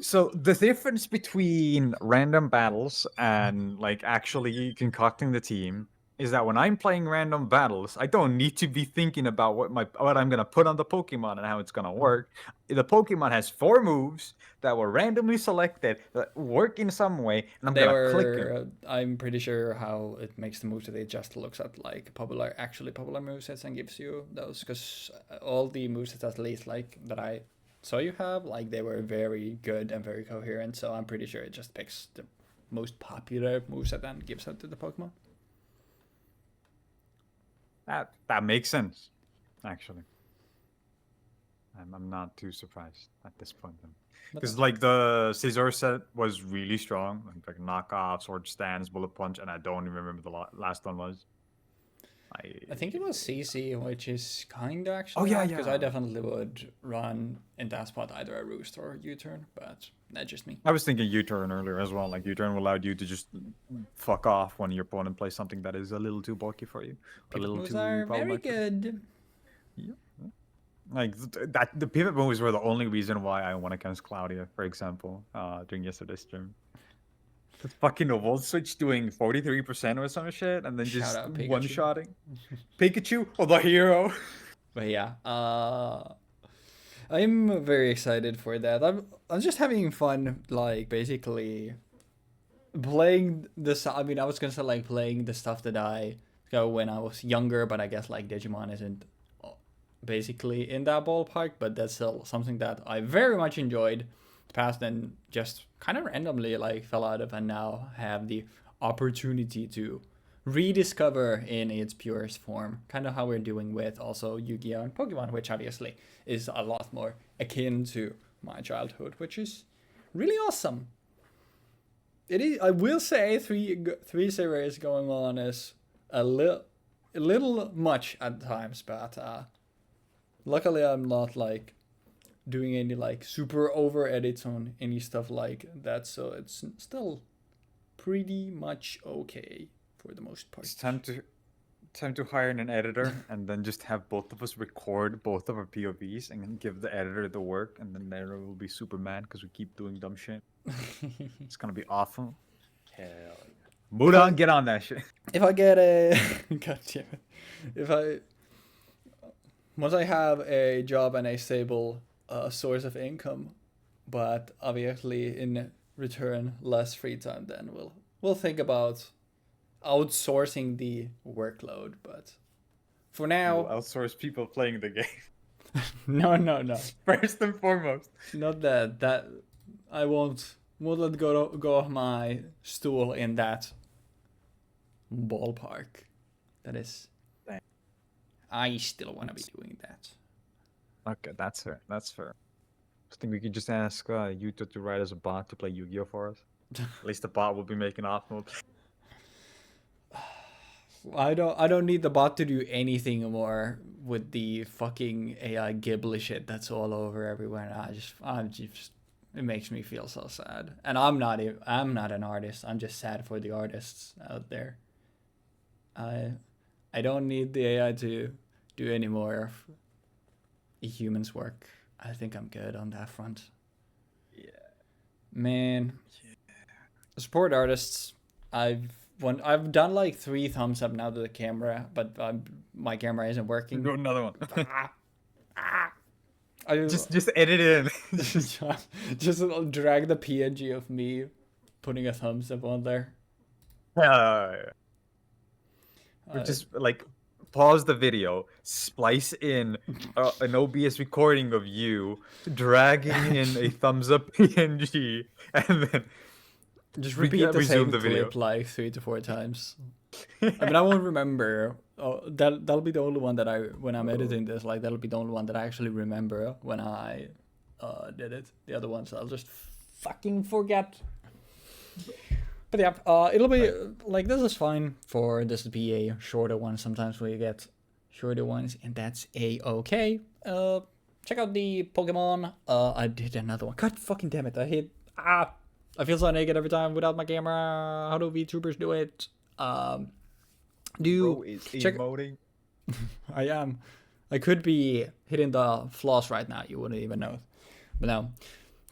So the difference between random battles and like actually concocting the team is that when I'm playing random battles, I don't need to be thinking about what I'm gonna put on the Pokemon and how it's gonna work. The Pokemon has 4 moves that were randomly selected that work in some way, and I'm gonna click them. I'm pretty sure how it makes the moves that it just looks at like popular movesets and gives you those, because all the movesets at least like that I saw you have, like they were very good and very coherent. So I'm pretty sure it just picks the most popular moveset and gives that to the Pokemon. That makes sense, actually. I'm not too surprised at this point then. Because like the Scizor set was really strong, like knockoff, sword stance, bullet punch, and I don't even remember the last one was. I think it was CC, which is kind of actually. Oh yeah, because I definitely would run in that spot either a Roost or U-turn, but that's just me. I was thinking U-turn earlier as well. Like U-turn allowed you to just fuck off when your opponent plays something that is a little too bulky for you, a little moves too are very good. Yeah. Like the pivot moves were the only reason why I won against Claudia, for example, during yesterday's stream. The fucking Volt Switch doing 43% or some shit, and then just one-shotting. Pikachu, the hero. But yeah, I'm very excited for that. I'm just having fun, like basically playing this. I mean, I was gonna say like playing the stuff that I go when I was younger, but I guess like Digimon isn't basically in that ballpark. But that's still something that I very much enjoyed past and just kind of randomly like fell out of, and now have the opportunity to rediscover in its purest form, kind of how we're doing with also Yu-Gi-Oh! And Pokemon, which obviously is a lot more akin to my childhood, which is really awesome. It is. I will say three series going on is a little much at times, but luckily I'm not like doing any like super over edits on any stuff like that, so it's still pretty much okay for the most part. It's time to hire an editor and then just have both of us record both of our POVs and then give the editor the work, and then the editor will be super mad because we keep doing dumb shit. It's gonna be awful. Hell yeah. Mudan, get on that shit. If I get a god damn it. Once I have a job and a stable source of income, but obviously in return less free time, then we'll think about outsourcing the workload. But for now, We'll outsource people playing the game. no. First and foremost. Not that I won't let go of my stool in that ballpark. That is, I still want to be doing that. Okay, that's fair. That's fair. I think we could just ask Yuto to write us a bot to play Yu-Gi-Oh for us. At least the bot will be making optimal. I don't need the bot to do anything more with the fucking AI Ghibli shit that's all over everywhere. I'm just it makes me feel so sad. And I'm not an artist. I'm just sad for the artists out there. I don't need the AI to do any more of a human's work. I think I'm good on that front. Yeah. Man. Yeah. Support artists. I've done like 3 thumbs up now to the camera, but my camera isn't working. Do another one. Just edit it in. just drag the PNG of me putting a thumbs up on there. Just like pause the video, splice in an OBS recording of you dragging in a thumbs up PNG, and then just repeat the same clip like 3 to 4 times. I mean, I won't remember. Oh, that'll be the only one that when I'm editing this, like that'll be the only one that I actually remember when I did it. The other ones I'll just fucking forget. But yeah, it'll be like this is fine for this to be a shorter one. Sometimes we get shorter ones, and that's a-okay. Check out the Pokemon. I did another one. God fucking damn it! I feel so naked every time without my camera. How do VTubers do it? Bro is emoting. I am. I could be hitting the floss right now. You wouldn't even know. But no.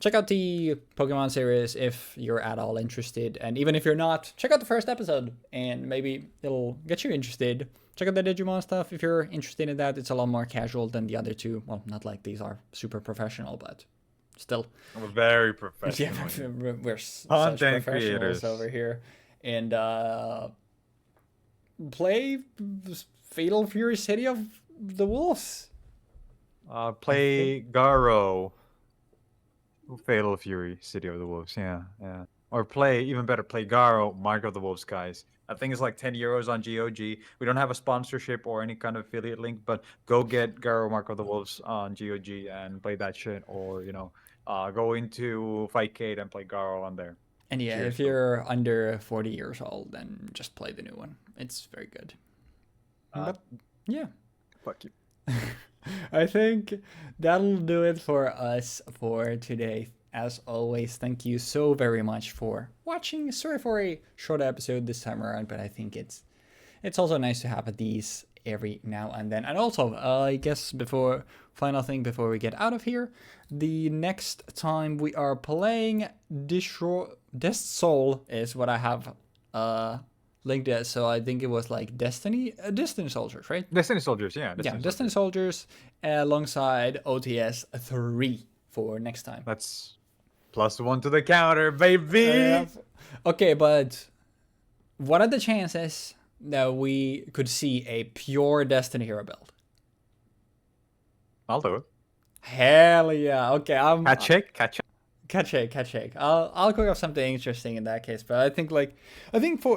Check out the Pokemon series if you're at all interested. And even if you're not, check out the first episode. And maybe it'll get you interested. Check out the Digimon stuff if you're interested in that. It's a lot more casual than the other two. Well, not like these are super professional, but still. We're very professional. Yeah, we're such professionals over here. And play Fatal Fury City of the Wolves. Play Garo. Fatal Fury City of the Wolves, yeah. Or even better, play Garo, Mark of the Wolves, guys. I think it's like 10 euros on GOG. We don't have a sponsorship or any kind of affiliate link, but go get Garo, Mark of the Wolves on GOG and play that shit, or go into Fightcade and play Garo on there. And yeah, if you're under 40 years old, then just play the new one. It's very good. But yeah. Fuck you. I think that'll do it for us for today. As always, thank you so very much for watching. Sorry for a short episode this time around, but I think it's also nice to have these every now and then. And also, I guess final thing before we get out of here, the next time we are playing Death Soul is what I have linked it. So I think it was like Destiny Soldiers, right? Destiny Soldiers, yeah. Destiny Soldiers alongside OTS 3 for next time. That's +1 to the counter, baby. Okay, but what are the chances that we could see a pure Destiny hero build? I'll do it. Hell yeah. Okay, Catch shake. I'll cook up something interesting in that case. But I think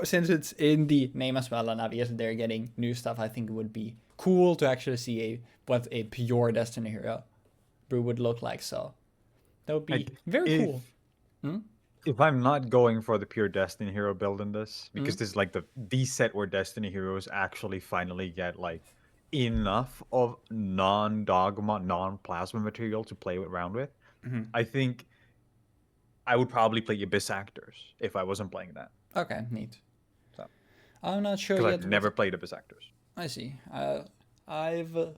since it's in the name as well, and obviously they're getting new stuff, I think it would be cool to actually see what a pure Destiny hero brew would look like. So that would be very cool. if I'm not going for the pure Destiny hero build in this, because this is like the set where Destiny heroes actually finally get like enough of non-dogma, non-plasma material to play around with, I think I would probably play Abyss Actors if I wasn't playing that. Okay, neat. So, I'm not sure because I've yet what... never played Abyss Actors. I see. I've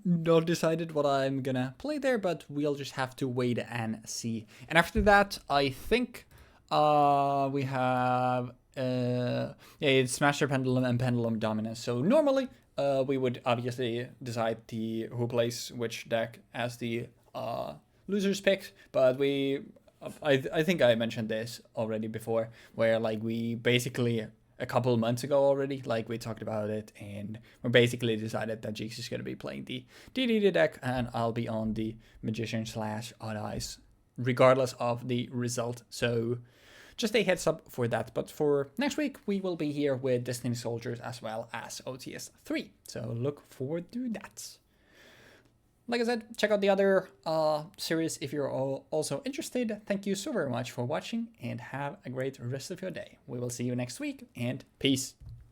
not decided what I'm gonna play there, but we'll just have to wait and see. And after that, I think we have it's Smasher Pendulum and Pendulum Dominance. So normally we would obviously decide who plays which deck as the losers pick, but I think I mentioned this already before, where like we basically a couple months ago already, like we talked about it, and we basically decided that Jeexx is going to be playing the DD deck, and I'll be on the Magician / Odd Eyes, regardless of the result. So just a heads up for that. But for next week, we will be here with Destiny Soldiers as well as OTS 3. So look forward to that. Like I said, check out the other series if you're also interested. Thank you so very much for watching and have a great rest of your day. We will see you next week, and peace.